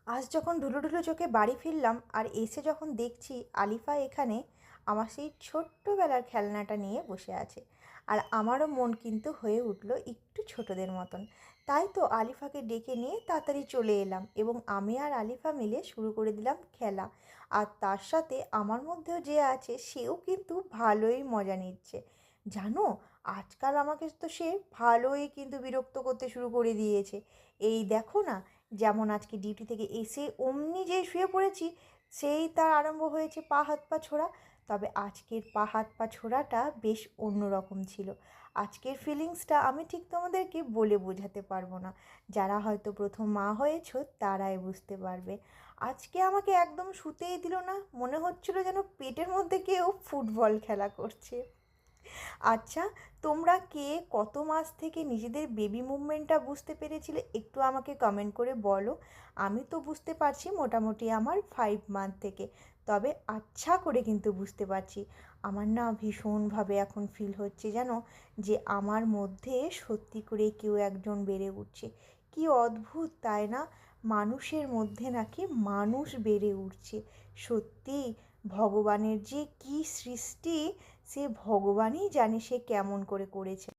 আজ যখন ঢুলু ঢুলু চোখে বাড়ি ফিরলাম আর এসে যখন দেখছি আলিফা এখানে আমার সেই ছোট্টবেলার খেলনাটা নিয়ে বসে আছে। আর আমারও মন কিন্তু হয়ে উঠলো একটু ছোটদের মতন। তাই তো আলিফাকে ডেকে নিয়ে তাড়াতাড়ি চলে এলাম এবং আমি আর আলিফা মিলে শুরু করে দিলাম খেলা। আর তার সাথে আমার মধ্যেও যে আছে সেও কিন্তু ভালোই মজা নিচ্ছে। জানো, আজকাল আমাকে তো সে ভালোই কিন্তু বিরক্ত করতে শুরু করে দিয়েছে। এই দেখো না, যেমন আজকে ডিউটি থেকে এসে অমনি যেই শুয়ে পড়েছি, সেই তার আরম্ভ হয়েছে পা হাত পা ছোড়া। তবে আজকের পা হাত পা ছোড়াটা বেশ অন্যরকম ছিল। আজকের ফিলিংসটা আমি ঠিক তোমাদেরকে বলে বোঝাতে পারবো না। যারা হয়তো প্রথম মা হয়েছো তারাই বুঝতে পারবে। আজকে আমাকে একদম শুতেই দিল না, মনে হচ্ছিল যেন পেটের মধ্যে কেউ ফুটবল খেলা করছে। আচ্ছা, তোমরা কে কত মাস থেকে নিজেদের বেবি মুভমেন্টটা বুঝতে পেরেছিলে একটু আমাকে কমেন্ট করে বলো। আমি তো বুঝতে পারছি মোটামুটি আমার 5 মান্থ থেকে। তবে আচ্ছা করে কিন্তু বুঝতে পারছি। আমার না ভীষণভাবে এখন ফিল হচ্ছে যেন যে আমার মধ্যে সত্যি করে কেউ একজন বেড়ে উঠছে। কি অদ্ভুত তাই না? মানুষের মধ্যে নাকি মানুষ বেড়ে উঠছে। সত্যি ভগবানের যে কী সৃষ্টি, সে ভগবানই জানে সে কেমন করে করেছে।